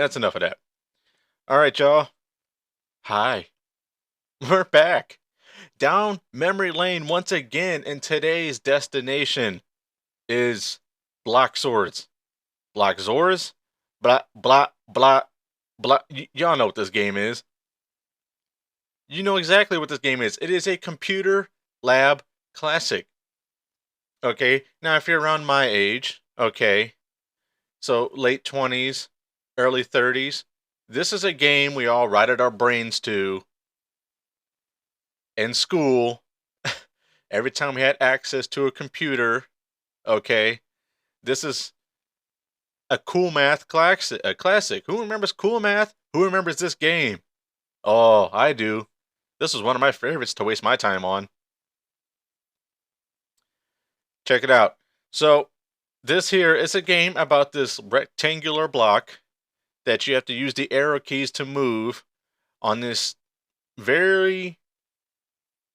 that's enough of that. All right, y'all. Hi. We're back. Down memory lane once again, and today's destination is Bloxorz. Bloxorz? Blah, blah, blah, blah. Y'all know what this game is. You know exactly what this game is. It is a computer lab classic. Okay, now if you're around my age, okay, so late 20s, early 30s, this is a game we all rotted our brains to in school. Every time we had access to a computer, okay, this is a cool math classic. A classic. Who remembers cool math? Who remembers this game? Oh, I do. This was one of my favorites to waste my time on. Check it out. So, this here is a game about this rectangular block that you have to use the arrow keys to move on this very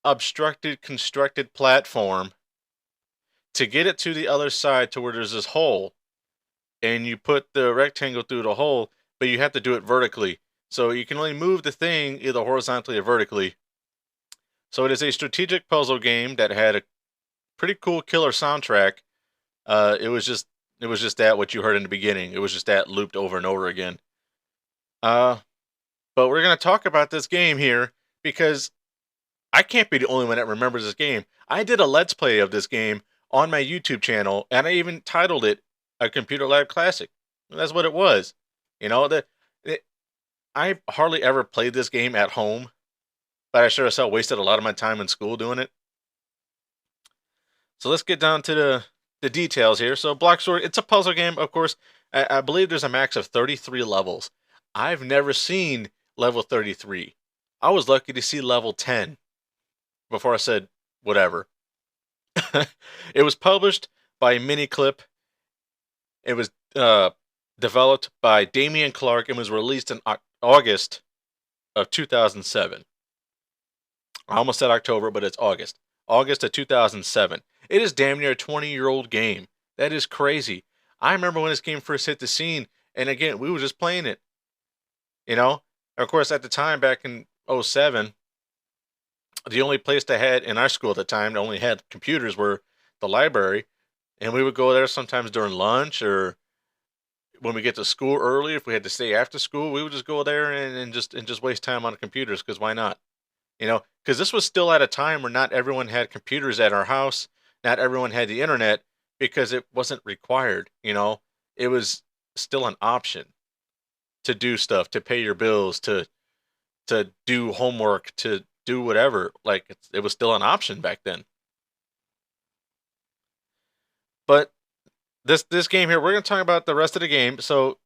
obstructed, constructed platform to get it to the other side to where there's this hole. And you put the rectangle through the hole, but you have to do it vertically. So you can only move the thing either horizontally or vertically. So it is a strategic puzzle game that had a pretty cool killer soundtrack. It was just that what you heard in the beginning. It was just that looped over and over again. But we're gonna talk about this game here because I can't be the only one that remembers this game. I did a Let's Play of this game on my YouTube channel, and I even titled it a Computer Lab Classic. That's what it was. You know, I hardly ever played this game at home, but I sure as hell wasted a lot of my time in school doing it. So let's get down to the details here. So Bloxorz, it's a puzzle game, of course. I believe there's a max of 33 levels. I've never seen level 33. I was lucky to see level 10 before I said whatever. It was published by Miniclip. It was developed by Damian Clark and was released in August of 2007. I almost said October, but it's August. August of 2007. It is damn near a 20-year-old game. That is crazy. I remember when this game first hit the scene, and again, we were just playing it. You know? Of course, at the time, back in 07, the only place they had in our school at the time that only had computers were the library. And we would go there sometimes during lunch or when we get to school early. If we had to stay after school, we would just go there and just waste time on the computers because why not? You know, because this was still at a time where not everyone had computers at our house. Not everyone had the internet because it wasn't required. You know, it was still an option to do stuff, to pay your bills, to do homework, to do whatever. Like it was still an option back then. But this game here, we're going to talk about the rest of the game. So,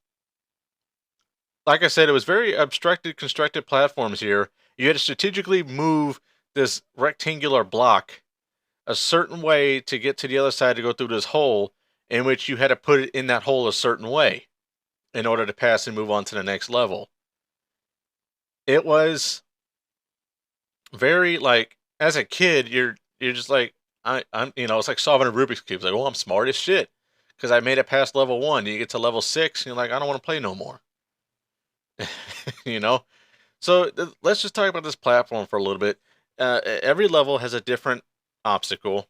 like I said, it was very obstructed, constructed platforms here. You had to strategically move this rectangular block a certain way to get to the other side to go through this hole, in which you had to put it in that hole a certain way in order to pass and move on to the next level. It was very like, as a kid, you're just like, I'm it's like solving a Rubik's cube. It's like, oh, I'm smart as shit because I made it past level 1. You get to level 6, and you're like, I don't want to play no more. you know. So let's just talk about this platform for a little bit. Every level has a different obstacle,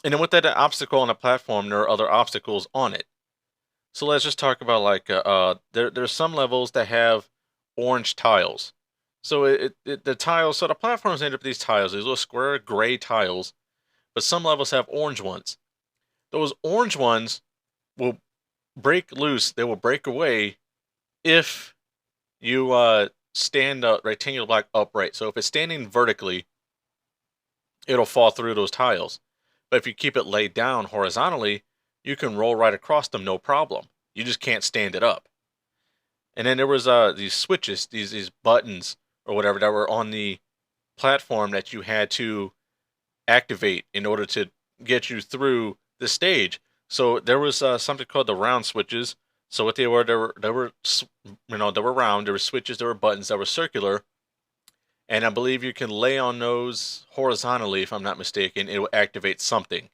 and then with that obstacle on the platform, there are other obstacles on it. So let's just talk about like there's some levels that have orange tiles. So the tiles, so the platforms end up with these tiles, these little square gray tiles, but some levels have orange ones. Those orange ones will break loose. They will break away if you stand a rectangular block upright. So if it's standing vertically, it'll fall through those tiles. But if you keep it laid down horizontally, you can roll right across them, no problem. You just can't stand it up. And then there was these switches, these buttons or whatever that were on the platform that you had to activate in order to get you through the stage. So there was something called the round switches. So what they were, they were they were round. There were switches, there were buttons that were circular, and I believe you can lay on those horizontally, if I'm not mistaken. It will activate something,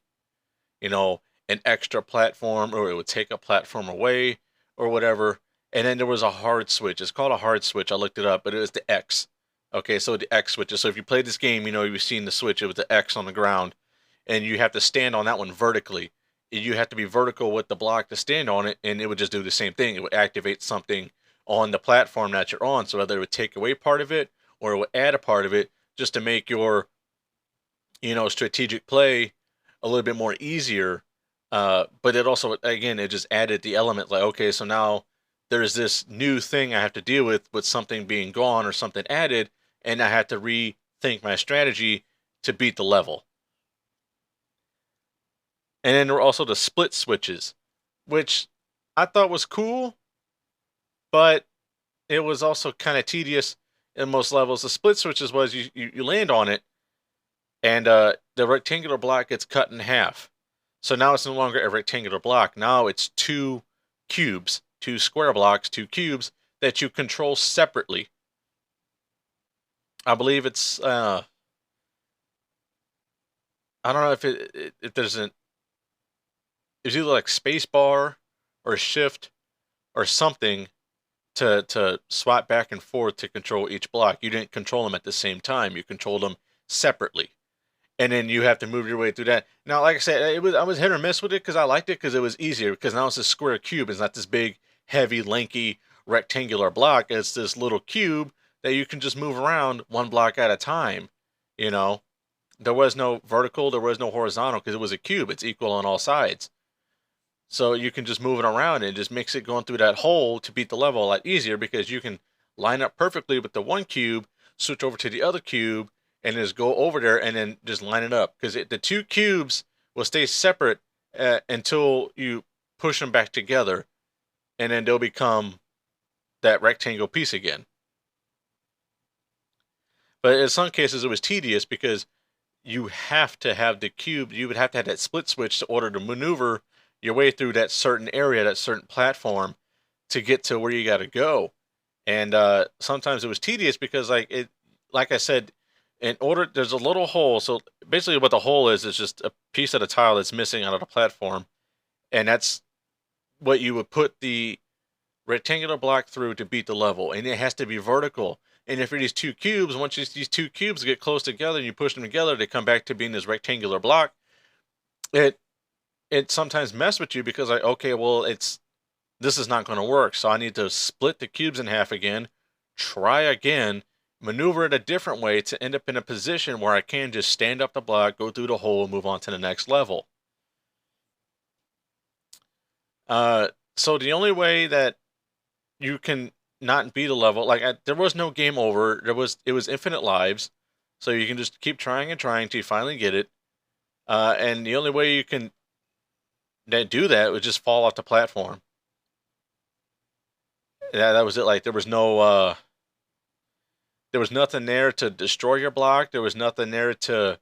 an extra platform, or it would take a platform away, or whatever. and then there was a hard switch. It's called a hard switch. I looked it up, but it was the X. Okay, so the X switches. So if you played this game, you've seen the switch. It was the X on the ground, and you have to stand on that one vertically. You have to be vertical with the block to stand on it, and it would just do the same thing. It would activate something on the platform that you're on. So whether it would take away part of it or it would add a part of it just to make your, strategic play a little bit more easier. But it also, again, it just added the element like, okay, so now there's this new thing I have to deal with something being gone or something added, and I have to rethink my strategy to beat the level. And then there were also the split switches, which I thought was cool, but it was also kind of tedious in most levels. The split switches was you land on it, and the rectangular block gets cut in half. So now it's no longer a rectangular block. Now it's two cubes, two square blocks, two cubes that you control separately. I believe it's I don't know if there's it's either like space bar or shift or something to swap back and forth to control each block. You didn't control them at the same time. You controlled them separately. And then you have to move your way through that. Now, like I said, I was hit or miss with it because I liked it because it was easier. Because now it's a square cube. It's not this big, heavy, lanky, rectangular block. It's this little cube that you can just move around one block at a time. There was no vertical, there was no horizontal because it was a cube. It's equal on all sides. So you can just move it around and it just makes it going through that hole to beat the level a lot easier because you can line up perfectly with the one cube, switch over to the other cube, and just go over there and then just line it up. Because the two cubes will stay separate until you push them back together, and then they'll become that rectangle piece again. But in some cases, it was tedious because you have to have the cube, you would have to have that split switch in order to maneuver your way through that certain area, that certain platform to get to where you got to go. And sometimes it was tedious because like I said, there's a little hole. So basically what the hole is just a piece of the tile that's missing out of the platform. And that's what you would put the rectangular block through to beat the level. And it has to be vertical. And if these two cubes, once these two cubes get close together and you push them together, they come back to being this rectangular block. It sometimes mess with you because this is not going to work. So I need to split the cubes in half again, try again, maneuver it a different way to end up in a position where I can just stand up the block, go through the hole, and move on to the next level. So the only way that you can not beat a level, there was no game over. It was infinite lives, so you can just keep trying and trying till you finally get it. And the only way you can do that would just fall off the platform. Yeah, that was it. Like there was nothing there to destroy your block. There was nothing there to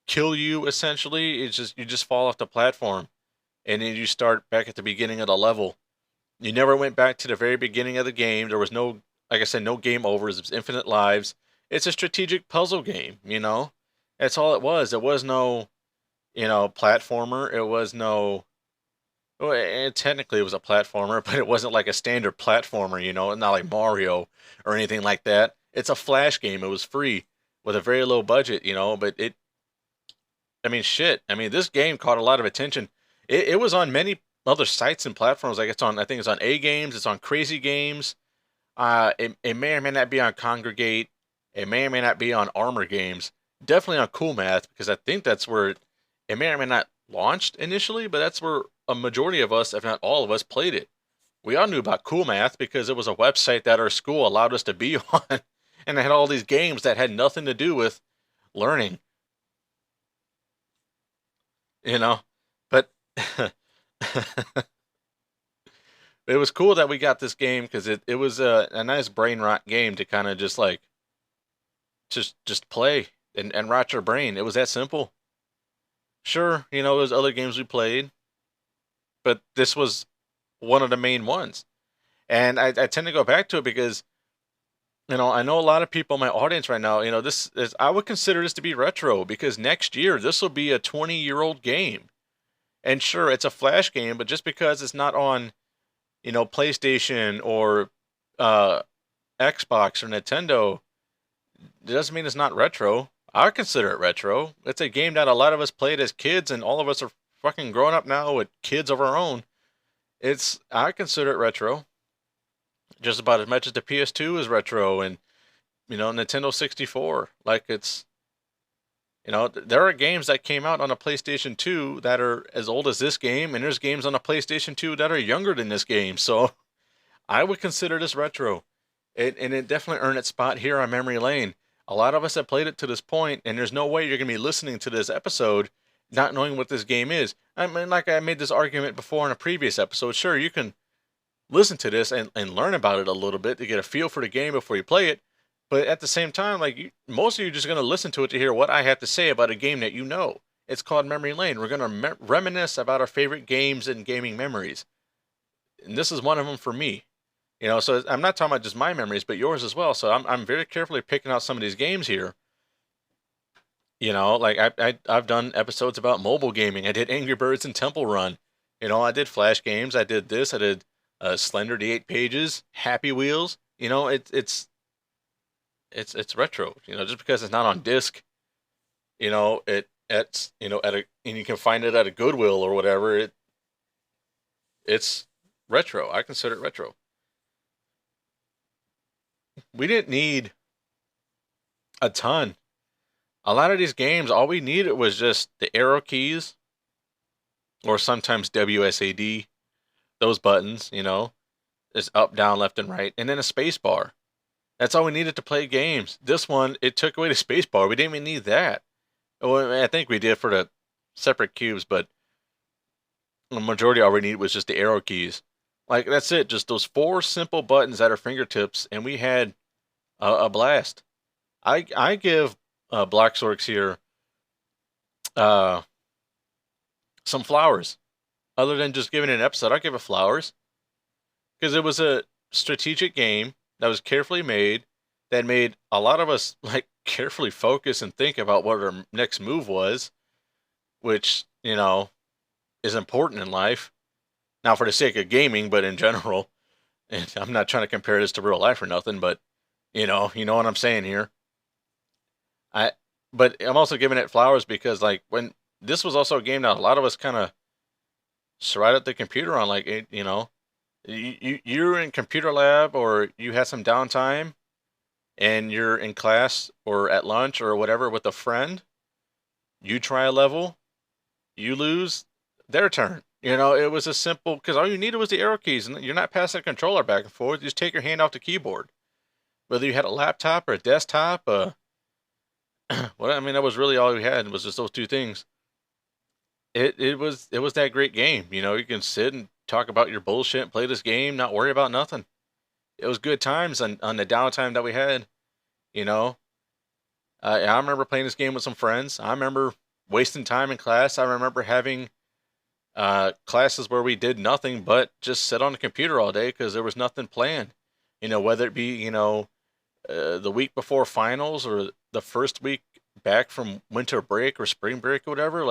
kill you. Essentially, it's just you just fall off the platform, and then you start back at the beginning of the level. You never went back to the very beginning of the game. There was no, like I said, no game overs. It was infinite lives. It's a strategic puzzle game. That's all it was. There was no, platformer. It was no. Well, technically it was a platformer, but it wasn't like a standard platformer, not like Mario or anything like that. It's a Flash game. It was free with a very low budget, but this game caught a lot of attention. It was on many other sites and platforms. I think it's on A Games, it's on Crazy Games. It may or may not be on Congregate. It may or may not be on Armor Games. Definitely on Cool Math, because I think that's where it may or may not launched initially, but that's where a majority of us, if not all of us, played it. We all knew about Cool Math because it was a website that our school allowed us to be on, and it had all these games that had nothing to do with learning. But it was cool that we got this game because it was a nice brain rot game to kind of just play and rot your brain. It was that simple. Sure, there's other games we played, but this was one of the main ones. And I tend to go back to it because, I know a lot of people in my audience right now, I would consider this to be retro because next year this will be a 20-year-old game. And sure, it's a Flash game, but just because it's not on PlayStation or uh, Xbox or Nintendo, it doesn't mean it's not retro. I consider it retro. It's a game that a lot of us played as kids, and all of us are fucking grown up now with kids of our own. I consider it retro, just about as much as the PS2 is retro, and Nintendo 64. Like there are games that came out on a PlayStation 2 that are as old as this game, and there's games on a PlayStation 2 that are younger than this game. So I would consider this retro. And it definitely earned its spot here on Memory Lane. A lot of us have played it to this point, and there's no way you're going to be listening to this episode not knowing what this game is. I mean, like I made this argument before in a previous episode. Sure, you can listen to this and learn about it a little bit to get a feel for the game before you play it. But at the same time, most of you are just going to listen to it to hear what I have to say about a game that you know. It's called Memory Lane. We're going to reminisce about our favorite games and gaming memories. And this is one of them for me. So I'm not talking about just my memories, but yours as well. So I'm very carefully picking out some of these games here. Like I've done episodes about mobile gaming. I did Angry Birds and Temple Run. I did Flash games. I did this. I did Slender the 8 Pages, Happy Wheels. It's retro. Just because it's not on disc, it's and you can find it at a Goodwill or whatever. It's retro. I consider it retro. We didn't need a ton. A lot of these games, all we needed was just the arrow keys, or sometimes WSAD, those buttons, is up, down, left, and right, and then a space bar. That's all we needed to play games. This one, it took away the space bar. We didn't even need that. Well, I think we did for the separate cubes, but the majority all we needed was just the arrow keys. Like, that's it. Just those 4 simple buttons at our fingertips, and we had a blast. I give Bloxorz here some flowers. Other than just giving it an episode, I give it flowers. Because it was a strategic game that was carefully made, that made a lot of us carefully focus and think about what our next move was, which, is important in life. Now, for the sake of gaming, but in general, and I'm not trying to compare this to real life or nothing, but you know what I'm saying here. I, but I'm also giving it flowers because when this was also a game that a lot of us kind of right at the computer on, you're in computer lab or you had some downtime and you're in class or at lunch or whatever with a friend, you try a level, you lose, their turn. It was a simple, because all you needed was the arrow keys, and you're not passing a controller back and forth. You just take your hand off the keyboard. Whether you had a laptop or a desktop, well, I mean, that was really all we had, was just those 2 things. It was that great game. You can sit and talk about your bullshit and play this game, not worry about nothing. It was good times on the downtime that we had. I remember playing this game with some friends. I remember wasting time in class. I remember having classes where we did nothing but just sit on the computer all day because there was nothing planned. Whether it be the week before finals or the first week back from winter break or spring break or whatever.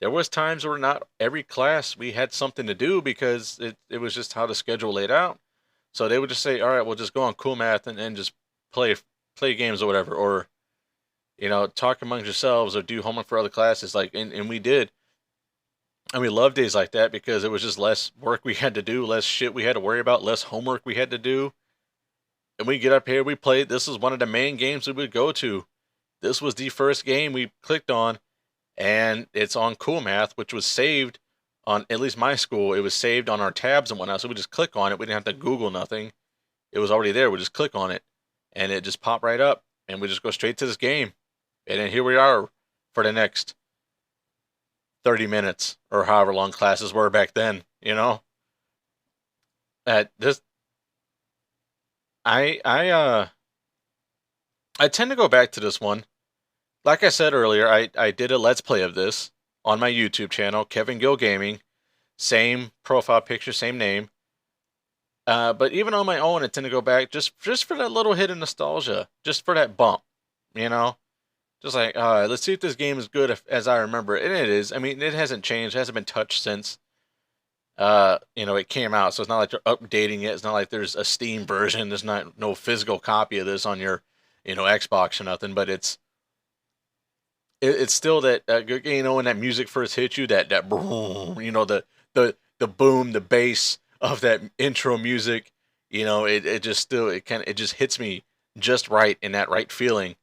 There was times where not every class we had something to do because it was just how the schedule laid out. So they would just say, all right, we'll just go on Cool Math and just play games or whatever, or talk amongst yourselves or do homework for other classes. And we did. And we loved days like that because it was just less work we had to do, less shit we had to worry about, less homework we had to do. And we get up here, we played. This was one of the main games we would go to. This was the first game we clicked on, and it's on Cool Math, which was saved on, at least my school, it was saved on our tabs and whatnot. So we just click on it. We didn't have to Google nothing. It was already there. We just click on it, and it just popped right up, and we just go straight to this game. And then here we are for the next 30 minutes or however long classes were back then, At this, I tend to go back to this one. Like I said earlier, I did a Let's Play of this on my YouTube channel, Kevin Gill Gaming. Same profile picture, same name. But even on my own, I tend to go back just for that little hit of nostalgia, just for that bump, Just let's see if this game is good as I remember it. And it is. I mean, it hasn't changed. It hasn't been touched since. it came out, so it's not like they're updating it. It's not like there's a Steam version. There's not no physical copy of this on your, Xbox or nothing. But it's still that when that music first hits you, that boom, the boom, the bass of that intro music, it just still it just hits me just right in that right feeling,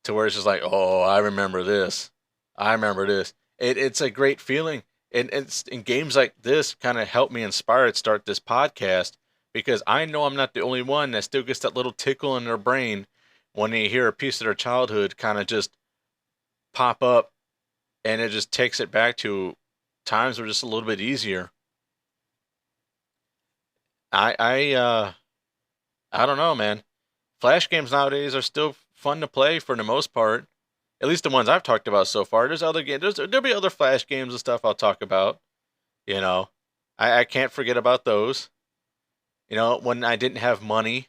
to where it's just like, oh, I remember this, I remember this. It's a great feeling, and it's in games like this kind of helped me inspire to start this podcast, because I know I'm not the only one that still gets that little tickle in their brain when they hear a piece of their childhood kind of just pop up, and it just takes it back to times were just a little bit easier. I I uh I don't know, man. Flash games nowadays are still fun to play for the most part. At least the ones I've talked about so far. There's other games. There'll be other Flash games and stuff I'll talk about. You know, I can't forget about those. When I didn't have money,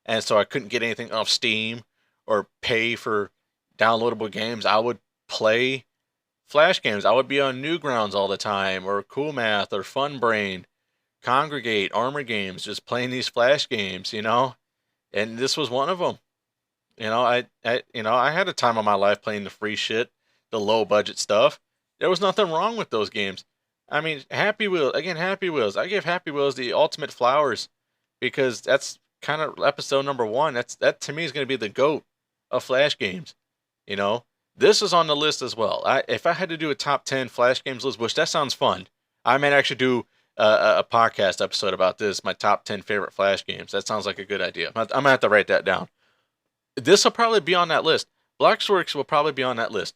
and so I couldn't get anything off Steam or pay for downloadable games, I would play Flash games. I would be on Newgrounds all the time, or Cool Math, or Fun Brain, Congregate, Armor Games, just playing these Flash games. And this was one of them. I had a time of my life playing the free shit, the low budget stuff. There was nothing wrong with those games. I mean, Happy Wheels, again, Happy Wheels. I give Happy Wheels the ultimate flowers, because that's kind of episode number one. That to me is going to be the GOAT of Flash games. You know, this is on the list as well. If I had to do a top 10 Flash games list, which that sounds fun, I might actually do a podcast episode about this, my top 10 favorite Flash games. That sounds like a good idea. I'm going to have to write that down. This will probably be on that list. Bloxorz will probably be on that list,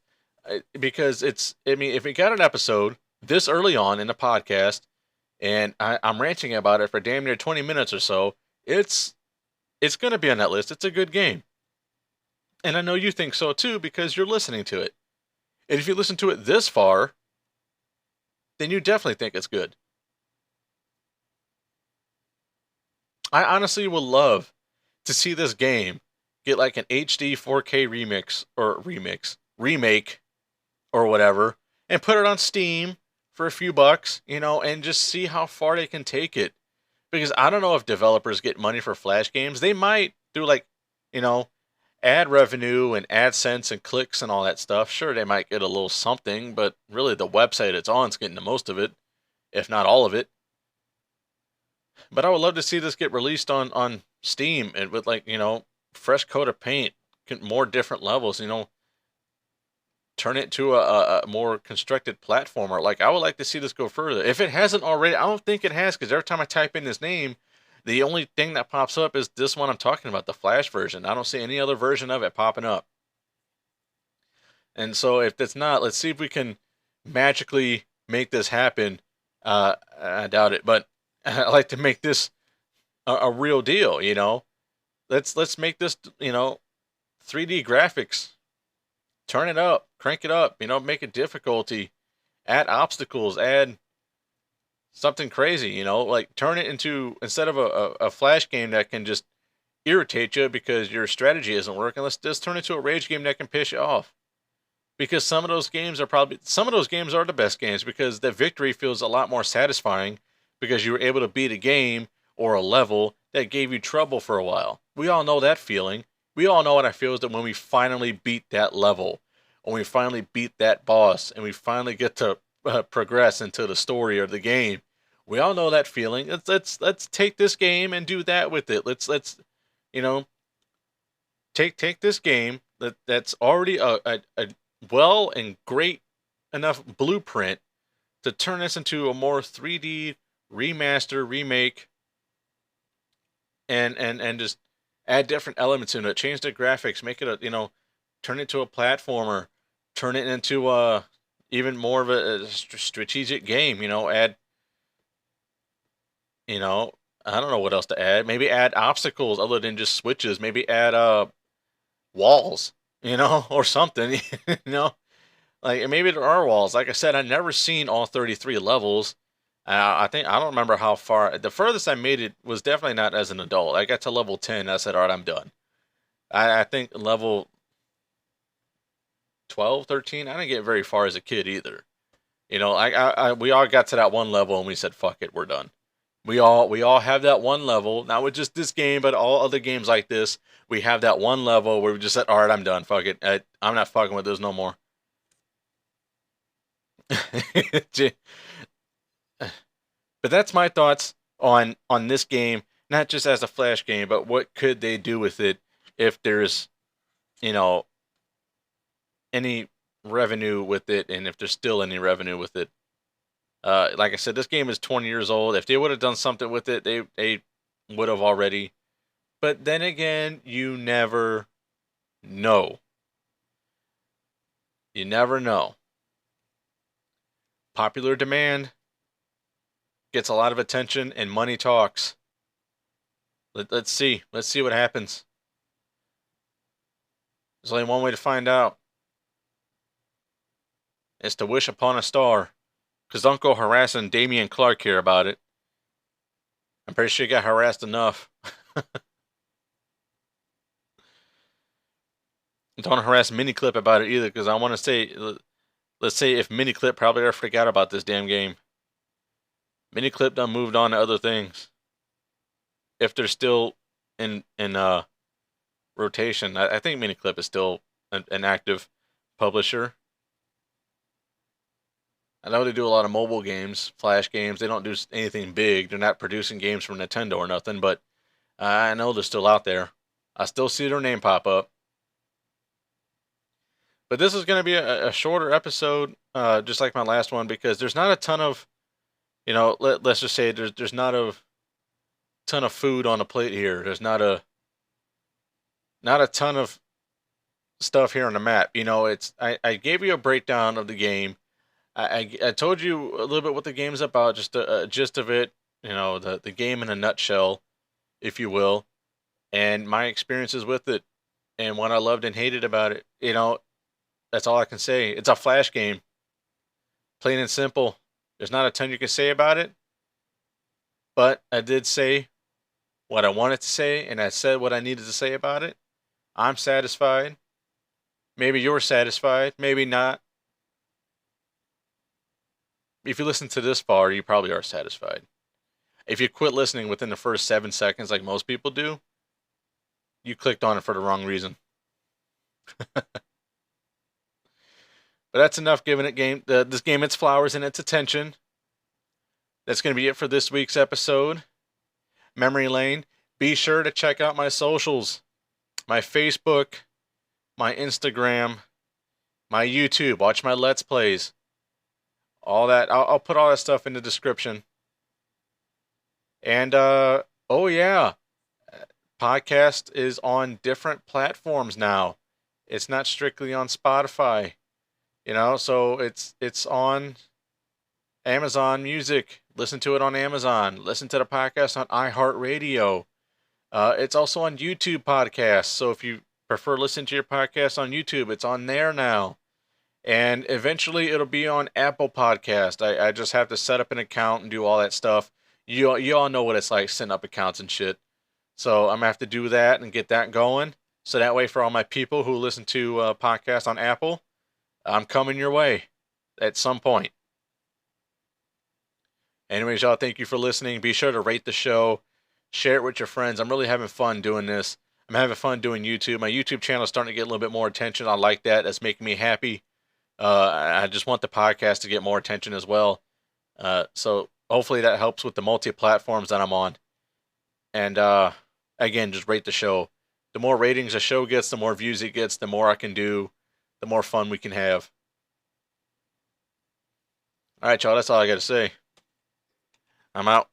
because if we got an episode this early on in the podcast, and I'm ranting about it for damn near 20 minutes or so, it's going to be on that list. It's a good game. And I know you think so too, because you're listening to it. And if you listen to it this far, then you definitely think it's good. I honestly would love to see this game get like an HD 4K remake or whatever, and put it on Steam for a few bucks, and just see how far they can take it. Because I don't know if developers get money for Flash games. They might do, like, you know, ad revenue and AdSense and clicks and all that stuff. Sure, they might get a little something, but really the website it's on is getting the most of it, if not all of it. But I would love to see this get released on Steam, and with, like, fresh coat of paint, more different levels, turn it to a more constructed platformer. Like, I would like to see this go further. If it hasn't already, I don't think it has, because every time I type in his name, the only thing that pops up is this one I'm talking about, the Flash version. I don't see any other version of it popping up. And so if it's not, let's see if we can magically make this happen. I doubt it, but I like to make this a real deal. Let's make this 3D graphics. Turn it up, crank it up. Make it difficulty, add obstacles, add something crazy. Like, turn it into, instead of a Flash game that can just irritate you because your strategy isn't working, let's just turn it to a rage game that can piss you off. Because some of those games are the best games, because the victory feels a lot more satisfying, because you were able to beat a game or a level that gave you trouble for a while. We all know that feeling. We all know what it feels that when we finally beat that level, when we finally beat that boss, and we finally get to progress into the story or the game. We all know that feeling. Let's take this game and do that with it. Let's you know take this game that's already a well and great enough blueprint to turn this into a more 3D remaster, remake, and just add different elements into it, change the graphics, make it turn it to a platformer, turn it into even more of a strategic game. Add, I don't know what else to add. Maybe add obstacles other than just switches. Maybe add walls, or something. Like, maybe there are walls. Like I said, I've never seen all 33 levels. I don't remember how far. The furthest I made it was definitely not as an adult. I got to level 10. I said, all right, I'm done. I think level 12, 13, I didn't get very far as a kid either. You know, we all got to that one level and we said, "Fuck it, we're done." We all have that one level, not with just this game, but all other games like this. We have that one level where we just said, "All right, I'm done. Fuck it, I'm not fucking with this no more." But that's my thoughts on this game, not just as a flash game, but what could they do with it if there's, you know, any revenue with it, and if there's still any revenue with it. Like I said, this game is 20 years old. If they would have done something with it, they would have already. But then again, you never know. You never know. Popular demand gets a lot of attention, and money talks. Let's see. Let's see what happens. There's only one way to find out. It's to wish upon a star. Because don't go harassing Damian Clark here about it. I'm pretty sure he got harassed enough. Don't harass Miniclip about it either, because I want to say, let's say if Miniclip probably ever forgot about this damn game. Miniclip done moved on to other things. If they're still in rotation, I think Miniclip is still an active publisher. I know they do a lot of mobile games, flash games. They don't do anything big. They're not producing games for Nintendo or nothing, but I know they're still out there. I still see their name pop up. But this is going to be a shorter episode, just like my last one, because there's not a ton of, let's just say there's not a ton of food on the plate here. There's not a ton of stuff here on the map. I gave you a breakdown of the game. I told you a little bit what the game's about, just a gist of it, the game in a nutshell, if you will, and my experiences with it, and what I loved and hated about it. That's all I can say. It's a flash game, plain and simple. There's not a ton you can say about it, but I did say what I wanted to say, and I said what I needed to say about it. I'm satisfied. Maybe you're satisfied, maybe not. If you listen to this far, you probably are satisfied. If you quit listening within the first 7 seconds, like most people do, you clicked on it for the wrong reason. But that's enough giving this game its flowers and its attention. That's going to be it for this week's episode. Memory Lane. Be sure to check out my socials. My Facebook, my Instagram, my YouTube. Watch my Let's Plays. All that. I'll put all that stuff in the description. And, oh yeah. Podcast is on different platforms now. It's not strictly on Spotify. So it's on Amazon Music. Listen to it on Amazon. Listen to the podcast on iHeartRadio. It's also on YouTube podcasts. So if you prefer listening to your podcast on YouTube, it's on there now. And eventually it'll be on Apple Podcast. I just have to set up an account and do all that stuff. You all know what it's like setting up accounts and shit. So I'm going to have to do that and get that going. So that way for all my people who listen to podcasts on Apple, I'm coming your way at some point. Anyways, y'all, thank you for listening. Be sure to rate the show. Share it with your friends. I'm really having fun doing this. I'm having fun doing YouTube. My YouTube channel is starting to get a little bit more attention. I like that. That's making me happy. I just want the podcast to get more attention as well. So hopefully that helps with the multi-platforms that I'm on. And again, just rate the show. The more ratings a show gets, the more views it gets, the more I can do, the more fun we can have. All right, y'all, that's all I got to say. I'm out.